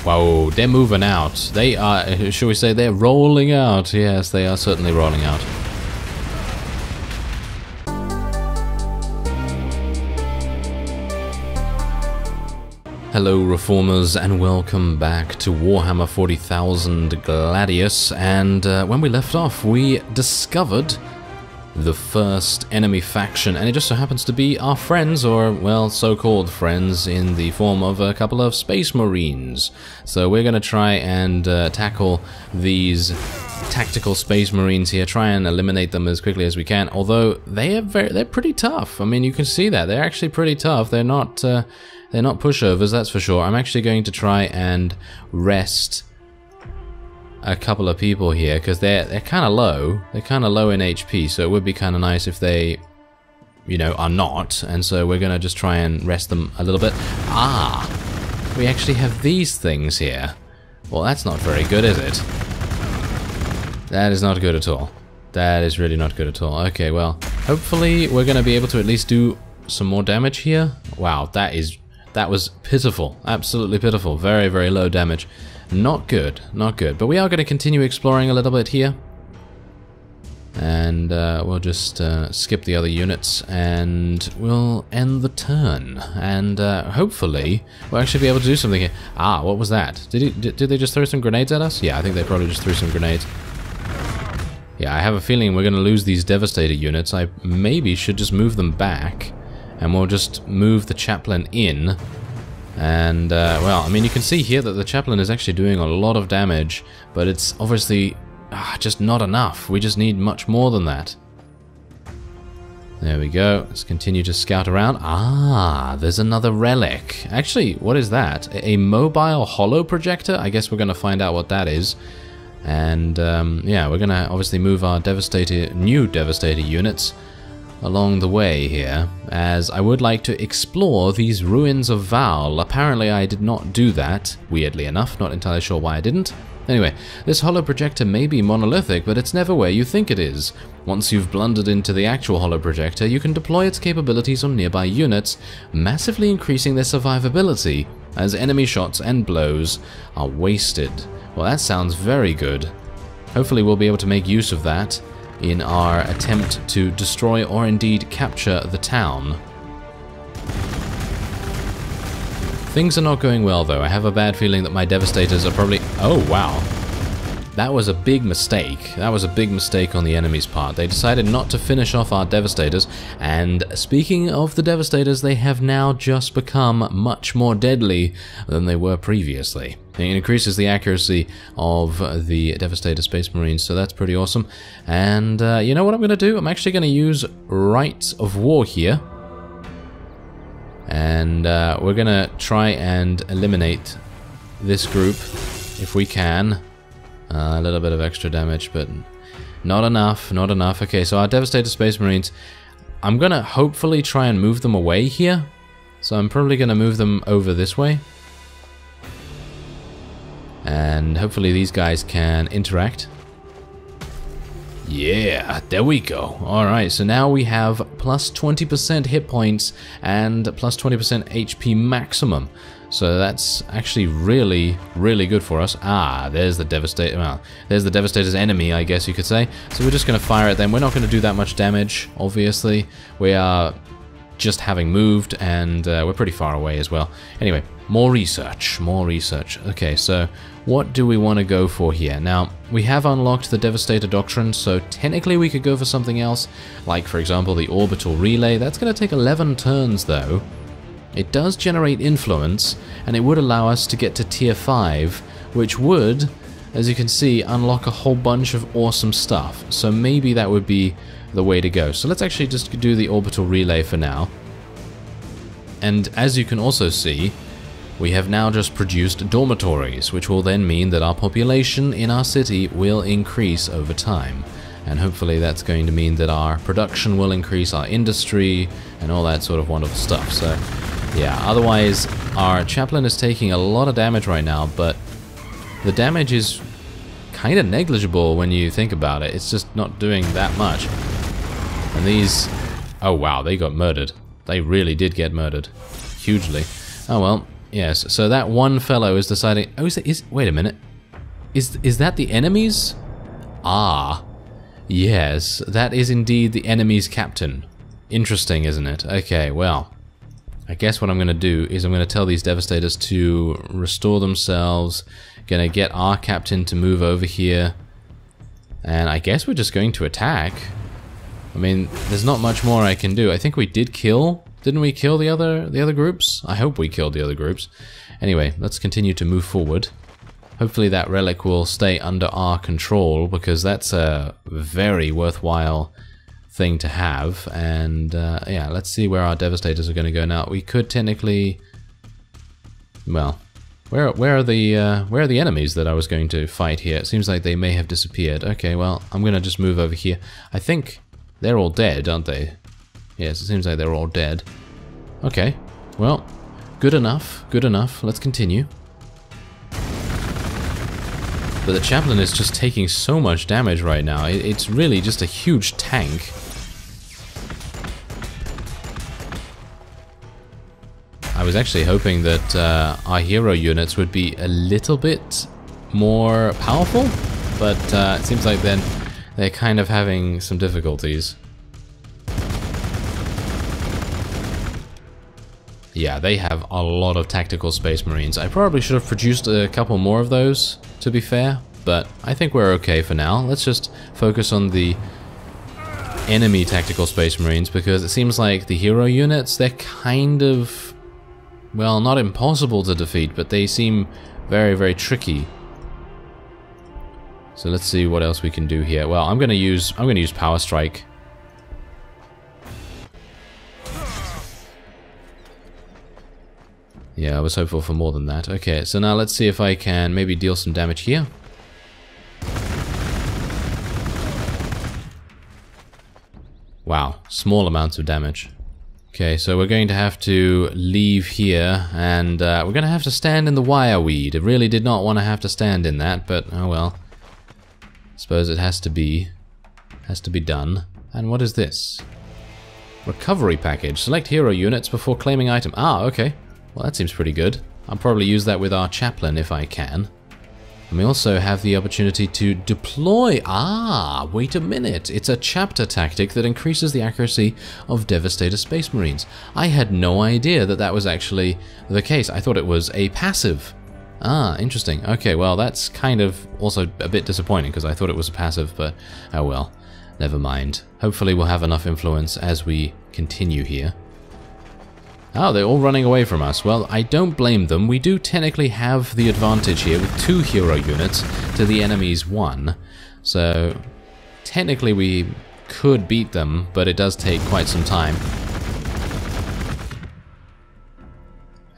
Whoa, they're moving out. They are, shall we say, they're rolling out. Yes, they are certainly rolling out. Hello Reformers and welcome back to Warhammer 40,000 Gladius, and when we left off we discovered the first enemy faction, and it just so happens to be our friends, or well, so-called friends, in the form of a couple of Space Marines. So we're going to try and tackle these tactical Space Marines here, try and eliminate them as quickly as we can, although they're pretty tough. I mean, you can see that, they're actually pretty tough. They're not pushovers, that's for sure. I'm actually going to try and rest a couple of people here, because they're kind of low. They're kind of low in HP, so it would be kind of nice if they, you know, are not. And so we're going to just try and rest them a little bit. Ah! We actually have these things here. Well, that's not very good, is it? That is not good at all. That is really not good at all. Okay, well, hopefully we're going to be able to at least do some more damage here. Wow, that was pitiful. Absolutely pitiful. Very, very low damage. Not good, not good. But we are going to continue exploring a little bit here. And we'll just skip the other units and we'll end the turn. And hopefully we'll actually be able to do something here. Ah, what was that? Did they just throw some grenades at us? Yeah, I think they probably just threw some grenades. Yeah, I have a feeling we're going to lose these Devastator units. I maybe should just move them back. And we'll just move the chaplain in. And, well, I mean, you can see here that the chaplain is actually doing a lot of damage, but it's obviously just not enough. We just need much more than that. There we go. Let's continue to scout around. Ah, there's another relic. Actually, what is that? A mobile Holo projector? I guess we're going to find out what that is. And, yeah, we're going to obviously move our new Devastator units along the way here, as I would like to explore these ruins of Val. Apparently I did not do that, weirdly enough, not entirely sure why I didn't. Anyway, this Holo projector may be monolithic, but it's never where you think it is. Once you've blundered into the actual Holo projector, you can deploy its capabilities on nearby units, massively increasing their survivability, as enemy shots and blows are wasted. Well, that sounds very good. Hopefully we'll be able to make use of that in our attempt to destroy or indeed capture the town. Things are not going well though. I have a bad feeling that my Devastators are probably... Oh wow. That was a big mistake. That was a big mistake on the enemy's part. They decided not to finish off our Devastators, and speaking of the Devastators, they have now just become much more deadly than they were previously. It increases the accuracy of the Devastator Space Marines, so that's pretty awesome. And you know what I'm going to do? I'm actually going to use Rites of War here. And we're going to try and eliminate this group if we can. A little bit of extra damage, but not enough, not enough. Okay, so our Devastator Space Marines, I'm going to hopefully try and move them away here. So I'm probably going to move them over this way. And hopefully these guys can interact. Yeah, there we go. Alright, so now we have plus 20% hit points and plus 20% HP maximum. So that's actually really, really good for us. Ah, there's the Devastator. Well, there's the Devastator's enemy, I guess you could say. So we're just going to fire at them. We're not going to do that much damage, obviously. We are just having moved, and we're pretty far away as well. Anyway, more research, more research. Okay, so what do we want to go for here? Now, we have unlocked the Devastator Doctrine, so technically we could go for something else, like, for example, the Orbital Relay. That's going to take 11 turns, though. It does generate influence, and it would allow us to get to tier 5, which would, as you can see, unlock a whole bunch of awesome stuff. So maybe that would be the way to go. So let's actually just do the Orbital Relay for now. And as you can also see, we have now just produced dormitories, which will then mean that our population in our city will increase over time. And hopefully that's going to mean that our production will increase, our industry, and all that sort of wonderful stuff. So yeah, otherwise our chaplain is taking a lot of damage right now, but the damage is kind of negligible when you think about it. It's just not doing that much. And these... oh wow, they got murdered. They really did get murdered. Hugely. Oh well, Yes, so that one fellow is deciding... Oh, wait a minute. Is that the enemy's? Ah, yes, that is indeed the enemy's captain. Interesting, isn't it? Okay, well, I guess what I'm going to do is I'm going to tell these Devastators to restore themselves. Going to get our captain to move over here. And I guess we're just going to attack. I mean, there's not much more I can do. I think we did kill... Didn't we kill the other groups? I hope we killed the other groups. Anyway, let's continue to move forward. Hopefully that relic will stay under our control, because that's a very worthwhile thing to have. And yeah, let's see where our Devastators are going to go now. We could technically... Well, where are the enemies that I was going to fight here? It seems like they may have disappeared. Okay, well, I'm going to just move over here. I think they're all dead, aren't they? Yes, it seems like they're all dead. Okay, well, good enough, good enough. Let's continue. But the Chaplain is just taking so much damage right now. It's really just a huge tank. I was actually hoping that our hero units would be a little bit more powerful, but it seems like then they're kind of having some difficulties. Yeah, they have a lot of tactical Space Marines. I probably should have produced a couple more of those, to be fair, but I think we're okay for now. Let's just focus on the enemy tactical Space Marines, because it seems like the hero units, they're kind of, well, not impossible to defeat, but they seem very, very tricky. So let's see what else we can do here. Well, I'm gonna use Power Strike. Yeah, I was hopeful for more than that. Okay, so now let's see if I can maybe deal some damage here. Wow, small amounts of damage. Okay, so we're going to have to leave here, and we're going to have to stand in the wireweed. I really did not want to have to stand in that, but oh well. Suppose it has to be done. And what is this? Recovery package. Select hero units before claiming item. Ah, okay. Well, that seems pretty good. I'll probably use that with our Chaplain if I can. And we also have the opportunity to deploy... Ah, wait a minute. It's a chapter tactic that increases the accuracy of Devastator Space Marines. I had no idea that that was actually the case. I thought it was a passive. Ah, interesting. Okay, well, that's kind of also a bit disappointing, because I thought it was a passive, but oh well. Never mind. Hopefully we'll have enough influence as we continue here. Oh, they're all running away from us. Well, I don't blame them. We do technically have the advantage here with 2 hero units to the enemy's 1. So, technically we could beat them, but it does take quite some time.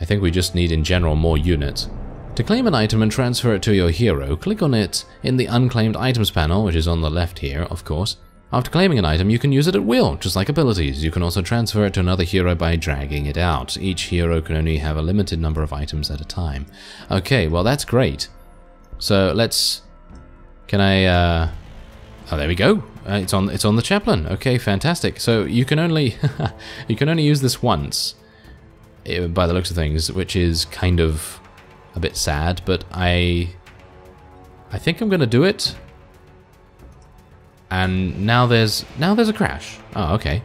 I think we just need, in general, more units. To claim an item and transfer it to your hero, click on it in the Unclaimed Items panel, which is on the left here, of course. After claiming an item, you can use it at will, just like abilities. You can also transfer it to another hero by dragging it out. Each hero can only have a limited number of items at a time. Okay, well that's great. So let's... Can I... Oh, there we go. It's on the Chaplain. Okay, fantastic. So you can only you can only use this once, by the looks of things, which is kind of a bit sad. But I think I'm gonna do it. And now there's a crash. Oh, okay.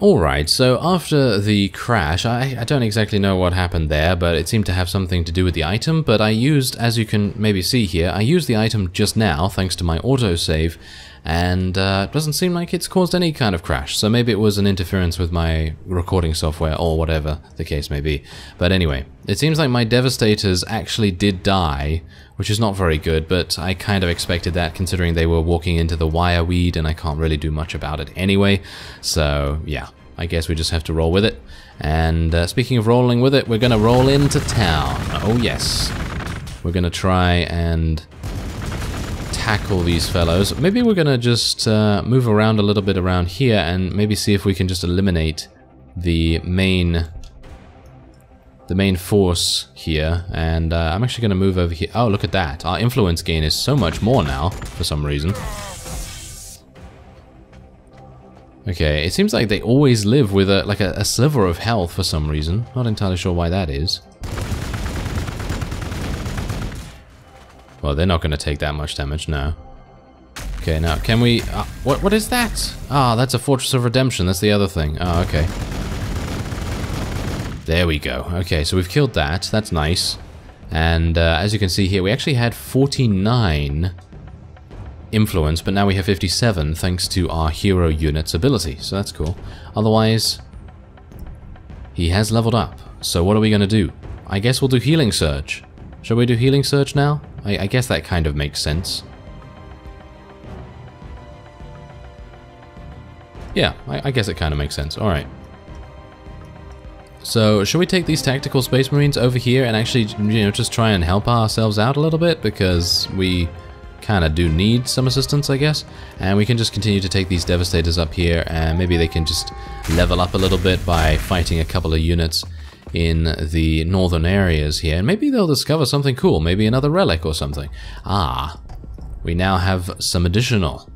Alright, so after the crash, I don't exactly know what happened there, but it seemed to have something to do with the item, but I used, as you can maybe see here, I used the item just now, thanks to my autosave, and it doesn't seem like it's caused any kind of crash, so maybe it was an interference with my recording software, or whatever the case may be. But anyway, it seems like my Devastators actually did die, which is not very good, but I kind of expected that considering they were walking into the wireweed and I can't really do much about it anyway. So yeah, I guess we just have to roll with it. And speaking of rolling with it, we're going to roll into town. Oh yes. We're going to try and tackle these fellows. Maybe we're going to just move around a little bit around here and maybe see if we can just eliminate the main force here, and I'm actually going to move over here. Oh, look at that. Our influence gain is so much more now, for some reason. Okay, it seems like they always live with a sliver of health for some reason. Not entirely sure why that is. Well, they're not going to take that much damage, no. Okay, now, can we... what is that? Ah, that's a Fortress of Redemption. That's the other thing. Oh, okay. There we go. Okay, so we've killed that. That's nice. And as you can see here, we actually had 49 influence, but now we have 57 thanks to our hero unit's ability. So that's cool. Otherwise, he has leveled up. So what are we going to do? I guess we'll do Healing Surge. Shall we do Healing Surge now? I guess that kind of makes sense. Yeah, I guess it kind of makes sense. Alright. So, should we take these Tactical Space Marines over here and actually, you know, just try and help ourselves out a little bit? Because we kind of do need some assistance, I guess. And we can just continue to take these Devastators up here, and maybe they can just level up a little bit by fighting a couple of units in the northern areas here. And maybe they'll discover something cool, maybe another relic or something. Ah, we now have some additional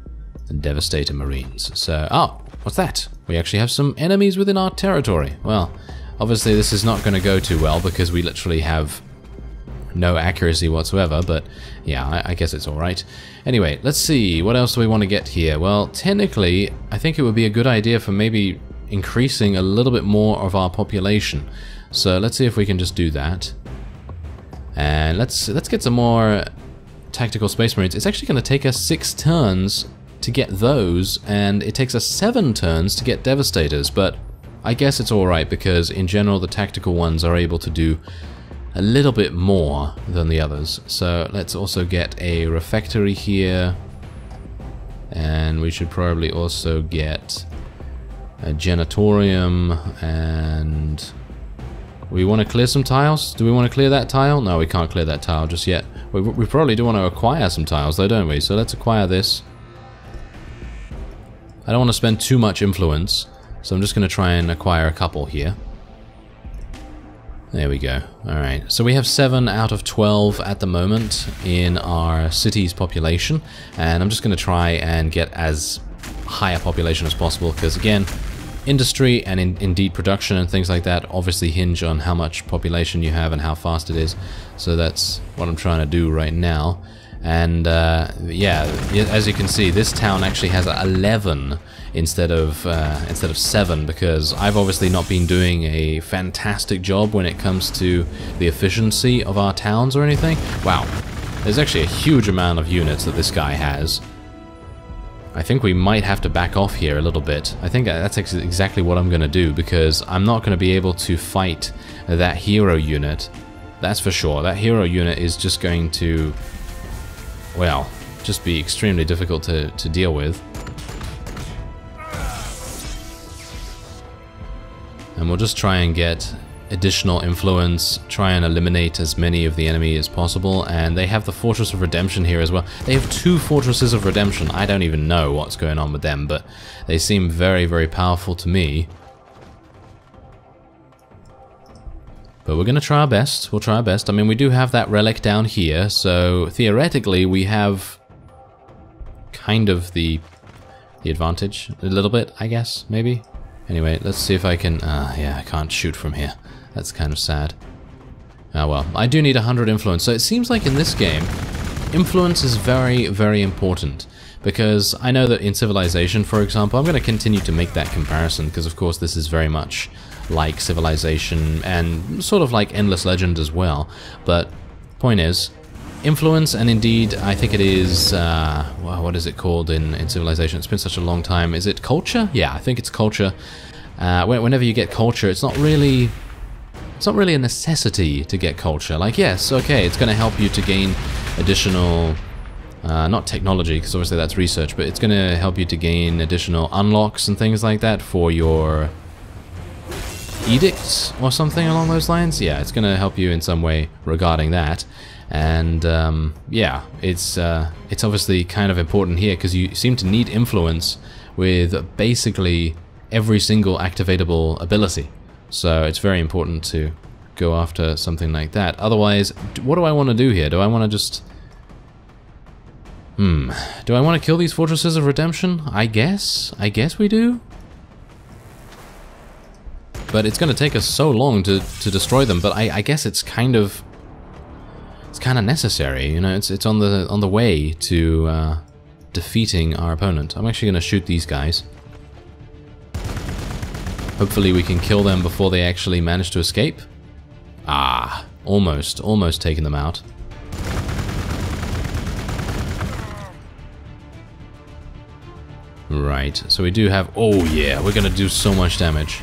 Devastator Marines. So, oh, what's that? We actually have some enemies within our territory. Well, obviously this is not going to go too well because we literally have no accuracy whatsoever, but yeah, I guess it's alright. Anyway, let's see, what else do we want to get here? Well, technically, I think it would be a good idea for maybe increasing a little bit more of our population. So let's see if we can just do that. And let's get some more Tactical Space Marines. It's actually going to take us 6 turns to get those, and it takes us 7 turns to get Devastators, but I guess it's alright because in general the tactical ones are able to do a little bit more than the others. So let's also get a Refectory here, and we should probably also get a Janitorium, and we want to clear some tiles? Do we want to clear that tile? No, we can't clear that tile just yet. We probably do want to acquire some tiles though, don't we? So let's acquire this. I don't want to spend too much influence, so I'm just going to try and acquire a couple here. There we go. Alright, so we have 7 out of 12 at the moment in our city's population, and I'm just going to try and get as high a population as possible, because again, industry and indeed production and things like that obviously hinge on how much population you have and how fast it is. So that's what I'm trying to do right now. And yeah, as you can see, this town actually has 11 instead of 7, because I've obviously not been doing a fantastic job when it comes to the efficiency of our towns or anything. Wow, there's actually a huge amount of units that this guy has. I think we might have to back off here a little bit. I think that's exactly what I'm going to do, because I'm not going to be able to fight that hero unit. That's for sure. That hero unit is just going to, well, just be extremely difficult to deal with. And we'll just try and get additional influence, try and eliminate as many of the enemy as possible. And they have the Fortress of Redemption here as well. They have 2 Fortresses of Redemption. I don't even know what's going on with them, but they seem very, very powerful to me. But we're going to try our best. We'll try our best. I mean, we do have that relic down here, so theoretically we have kind of the advantage. A little bit, I guess, maybe? Anyway, let's see if I can... yeah, I can't shoot from here. That's kind of sad. Ah, well. I do need 100 influence, so it seems like in this game, influence is very, very important. Because I know that in Civilization, for example, I'm going to continue to make that comparison, because of course this is very much like Civilization, and sort of like Endless Legend as well. But, point is, influence, and indeed, I think it is, well, what is it called in Civilization? It's been such a long time. Is it culture? Yeah, I think it's culture. Whenever you get culture, it's not really a necessity to get culture. Like, yes, okay, it's going to help you to gain additional, not technology, because obviously that's research, but it's going to help you to gain additional unlocks and things like that for your edicts or something along those lines. Yeah, it's going to help you in some way regarding that. And yeah, it's obviously kind of important here, because you seem to need influence with basically every single activatable ability. So it's very important to go after something like that. Otherwise, what do I want to do here? Do I want to just... do I want to kill these Fortresses of Redemption? I guess we do. But it's going to take us so long to destroy them, but I guess it's kind of kind of necessary. You know, it's on the way to defeating our opponent. I'm actually going to shoot these guys. Hopefully we can kill them before they actually manage to escape. Ah, almost taken them out. Right, so we do have... Oh yeah, we're gonna do so much damage.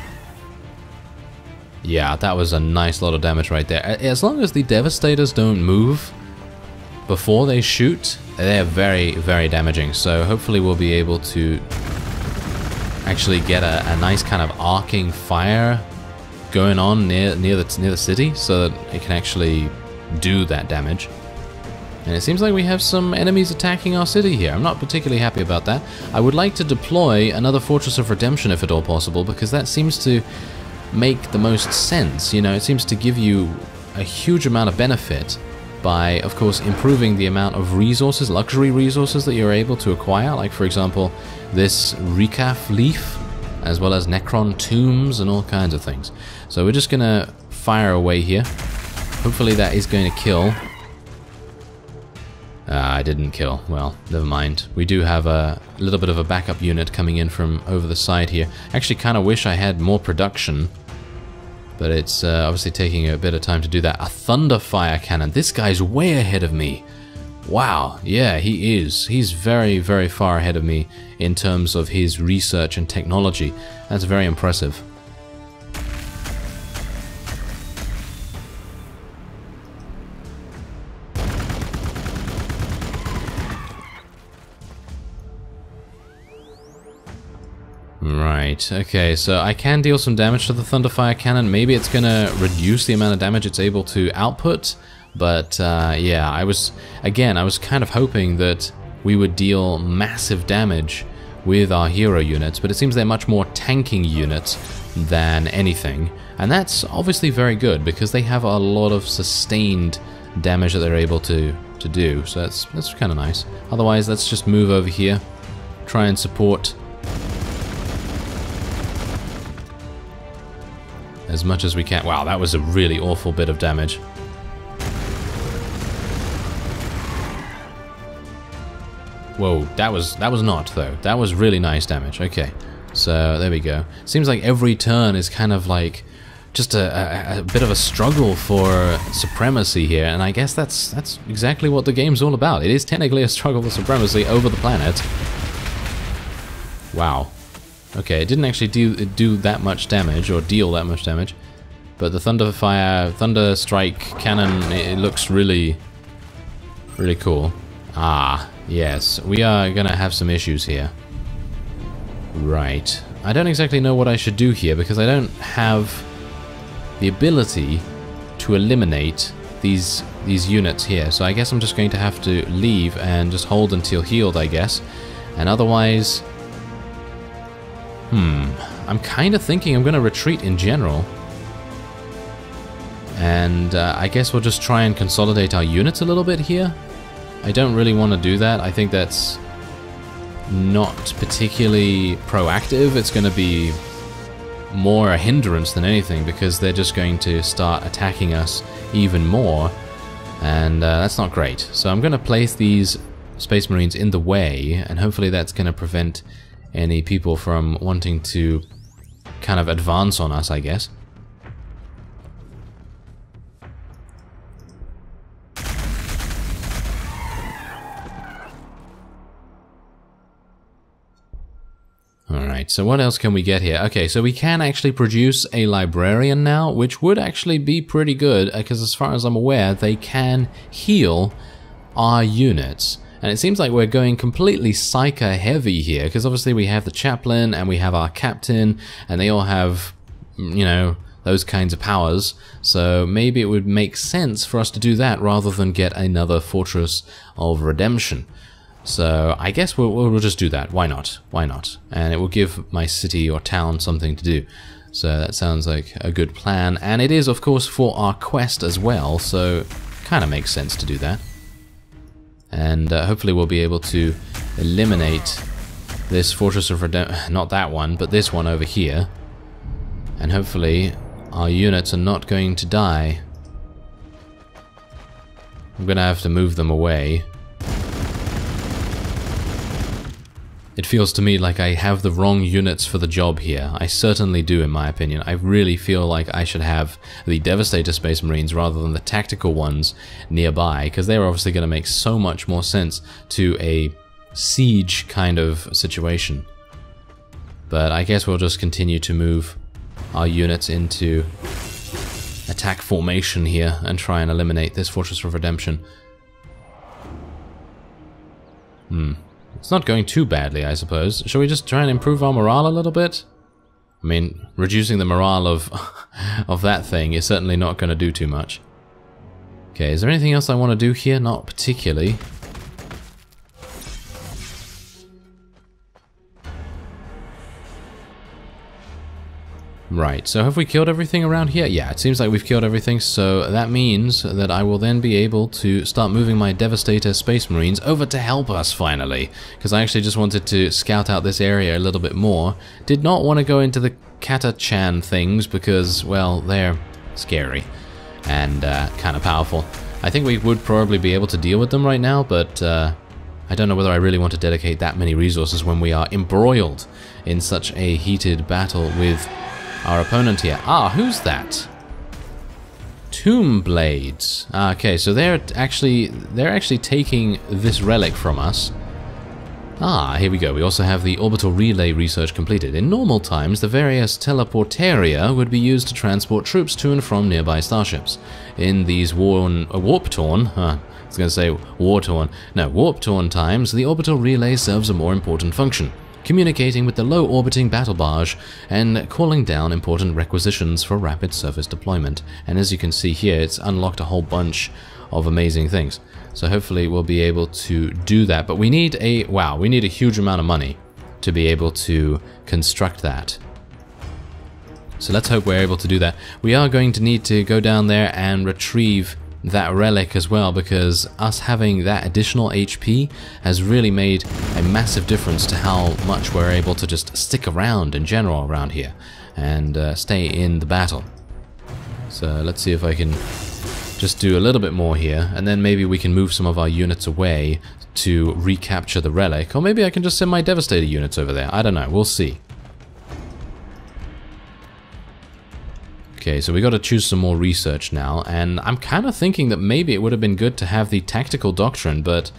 Yeah, that was a nice lot of damage right there. As long as the Devastators don't move before they shoot, they're very, very damaging. So hopefully we'll be able to actually get a nice kind of arcing fire going on near the city, so that it can actually do that damage. And it seems like we have some enemies attacking our city here. I'm not particularly happy about that. I would like to deploy another Fortress of Redemption if at all possible, because that seems to make the most sense. You know, it seems to give you a huge amount of benefit by, of course, improving the amount of resources, luxury resources that you're able to acquire. Like, for example, this Recaf leaf, as well as Necron tombs and all kinds of things. So we're just gonna fire away here. Hopefully that is going to kill. I didn't kill. Well, never mind. We do have a little bit of a backup unit coming in from over the side here. Actually, kind of wish I had more production, but it's obviously taking a bit of time to do that. A Thunderfire Cannon. This guy's way ahead of me. Wow. Yeah, he is. He's very, very far ahead of me in terms of his research and technology. That's very impressive. Right, okay, so I can deal some damage to the Thunderfire Cannon. Maybe it's gonna reduce the amount of damage it's able to output, but yeah, I was kind of hoping that we would deal massive damage with our hero units, but it seems they're much more tanking units than anything, and that's obviously very good because they have a lot of sustained damage that they're able to do, so that's kind of nice. Otherwise, let's just move over here, try and support as much as we can. Wow, that was a really awful bit of damage. Whoa, that was not though. That was really nice damage. Okay, so there we go. Seems like every turn is kind of like just a bit of a struggle for supremacy here, and I guess that's exactly what the game's all about. It is technically a struggle for supremacy over the planet. Wow. Okay, it didn't actually do that much damage, or deal that much damage, but the Thunder Strike Cannon, it looks really, really cool. Ah, yes, we are gonna have some issues here. Right. I don't exactly know what I should do here, because I don't have the ability to eliminate these units here, so I guess I'm just going to have to leave and just hold until healed, I guess, and otherwise... I'm kind of thinking I'm going to retreat in general. And I guess we'll just try and consolidate our units a little bit here. I don't really want to do that. I think that's not particularly proactive. It's going to be more a hindrance than anything, because they're just going to start attacking us even more. And that's not great. So I'm going to place these Space Marines in the way, and hopefully that's going to prevent any people from wanting to kind of advance on us, I guess. Alright, so what else can we get here? Okay, so we can actually produce a Librarian now, which would actually be pretty good, because as far as I'm aware, they can heal our units. And it seems like we're going completely Psyker heavy here, because obviously we have the Chaplain and we have our Captain, and they all have, you know, those kinds of powers. So maybe it would make sense for us to do that rather than get another Fortress of Redemption. So I guess we'll just do that. Why not? Why not? And it will give my city or town something to do. So that sounds like a good plan. And it is, of course, for our quest as well, so kind of makes sense to do that. And hopefully we'll be able to eliminate this Fortress of Redemption, not that one, but this one over here. And hopefully our units are not going to die. I'm gonna have to move them away. It feels to me like I have the wrong units for the job here. I certainly do, in my opinion. I really feel like I should have the Devastator Space Marines rather than the tactical ones nearby, because they're obviously going to make so much more sense to a siege kind of situation. But I guess we'll just continue to move our units into attack formation here and try and eliminate this Fortress of Redemption. It's not going too badly, I suppose. Shall we just try and improve our morale a little bit? I mean, reducing the morale of of that thing is certainly not going to do too much. Okay, is there anything else I want to do here? Not particularly. Right, so have we killed everything around here? Yeah, it seems like we've killed everything, so that means that I will then be able to start moving my Devastator Space Marines over to help us, finally. Because I actually just wanted to scout out this area a little bit more. Did not want to go into the Kata-chan things because, well, they're scary and kind of powerful. I think we would probably be able to deal with them right now, but I don't know whether I really want to dedicate that many resources when we are embroiled in such a heated battle with our opponent here. Ah, who's that? Tomb Blades. Okay, so they're actually taking this relic from us. Ah, here we go. We also have the Orbital Relay research completed. In normal times, the various teleportaria would be used to transport troops to and from nearby starships. In these warp-torn times, the Orbital Relay serves a more important function, communicating with the low-orbiting battle barge and calling down important requisitions for rapid surface deployment. And as you can see here, it's unlocked a whole bunch of amazing things. So hopefully we'll be able to do that. But we need a huge amount of money to be able to construct that. So let's hope we're able to do that. We are going to need to go down there and retrieve that relic as well, because us having that additional HP has really made a massive difference to how much we're able to just stick around in general around here and stay in the battle. So let's see if I can just do a little bit more here, and then maybe we can move some of our units away to recapture the relic, or maybe I can just send my Devastator units over there. I don't know, we'll see. Okay, so we got to choose some more research now, and I'm kind of thinking that maybe it would have been good to have the tactical doctrine, but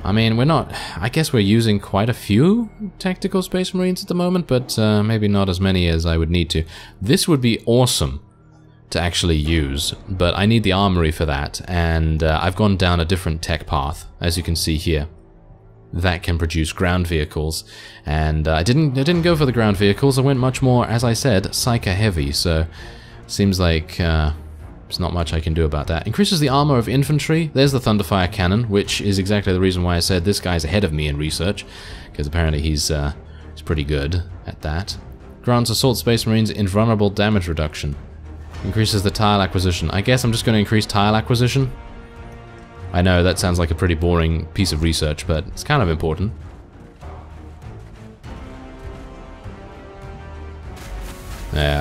I mean, I guess we're using quite a few tactical Space Marines at the moment, but maybe not as many as I would need to. This would be awesome to actually use, but I need the armory for that, and I've gone down a different tech path, as you can see here. That can produce ground vehicles, and I didn't go for the ground vehicles. I went much more, as I said, Psyker heavy, so seems like there's not much I can do about that. Increases the armor of infantry. There's the Thunderfire cannon, which is exactly the reason why I said this guy's ahead of me in research, because apparently he's pretty good at that. Grants Assault Space Marines invulnerable damage reduction. Increases the tile acquisition. I guess I'm just going to increase tile acquisition. I know that sounds like a pretty boring piece of research, but it's kind of important.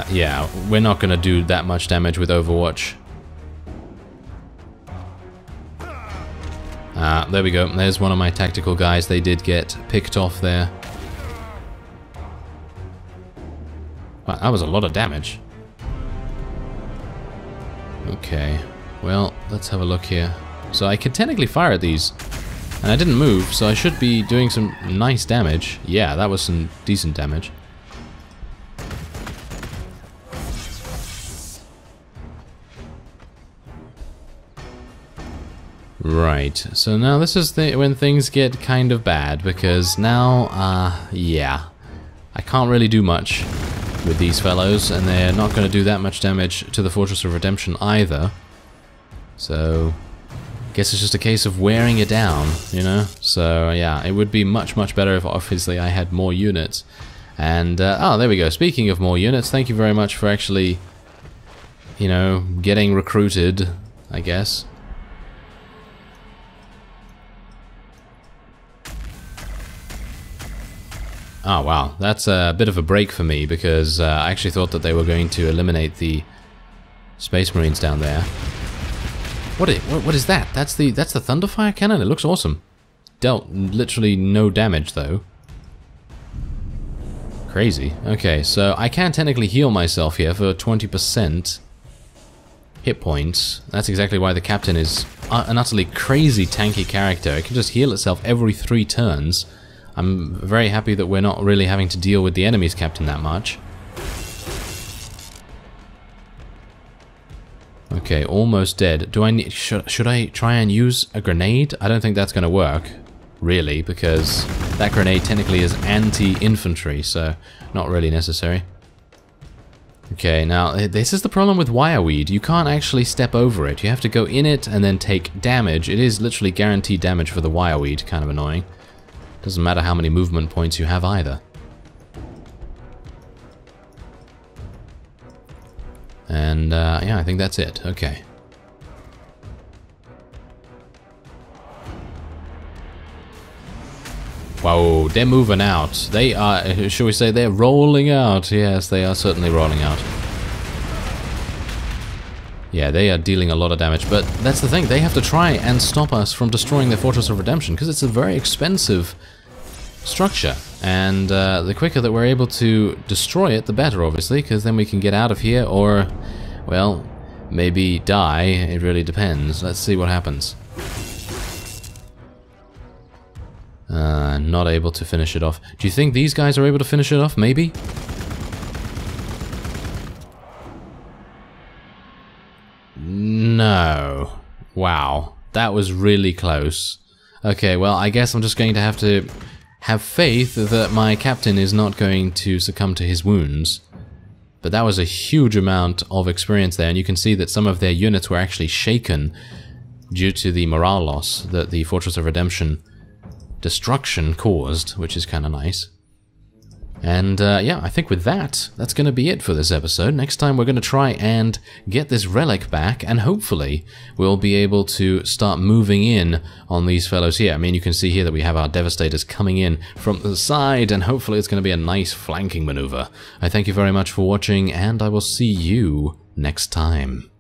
Yeah, we're not going to do that much damage with Overwatch. There we go. There's one of my tactical guys. They did get picked off there. Wow, that was a lot of damage. Okay, well, let's have a look here. So I could technically fire at these, and I didn't move, so I should be doing some nice damage. Yeah, that was some decent damage. Right, so now this is when things get kind of bad, because now, yeah, I can't really do much with these fellows, and they're not going to do that much damage to the Fortress of Redemption either. So I guess it's just a case of wearing it down, you know? So yeah, it would be much, much better if obviously I had more units. And, oh, there we go. Speaking of more units, thank you very much for actually, you know, getting recruited, I guess. Oh wow, that's a bit of a break for me, because I actually thought that they were going to eliminate the Space Marines down there. What is that? That's the Thunderfire cannon? It looks awesome. Dealt literally no damage, though. Crazy. Okay, so I can technically heal myself here for 20% hit points. That's exactly why the captain is an utterly crazy tanky character. It can just heal itself every 3 turns. I'm very happy that we're not really having to deal with the enemy's captain that much. Okay, almost dead. Do I need... Should I try and use a grenade? I don't think that's going to work, really, because that grenade technically is anti-infantry, so not really necessary. Okay, now, this is the problem with wireweed. You can't actually step over it. You have to go in it and then take damage. It is literally guaranteed damage for the wireweed. Kind of annoying. Doesn't matter how many movement points you have either. And, yeah, I think that's it. Okay. Whoa, they're moving out. They are, shall we say, they're rolling out. Yes, they are certainly rolling out. Yeah, they are dealing a lot of damage, but that's the thing. They have to try and stop us from destroying their Fortress of Redemption, because it's a very expensive structure. And the quicker that we're able to destroy it, the better, obviously, because then we can get out of here or, well, maybe die. It really depends. Let's see what happens. Not able to finish it off. Do you think these guys are able to finish it off? Maybe? No. Wow. That was really close. Okay, well, I guess I'm just going to have faith that my captain is not going to succumb to his wounds. But that was a huge amount of experience there, and you can see that some of their units were actually shaken due to the morale loss that the Fortress of Redemption destruction caused, which is kind of nice. And yeah, I think with that, that's going to be it for this episode. Next time we're going to try and get this relic back, and hopefully we'll be able to start moving in on these fellows here. I mean, you can see here that we have our Devastators coming in from the side, and hopefully it's going to be a nice flanking maneuver. I thank you very much for watching, and I will see you next time.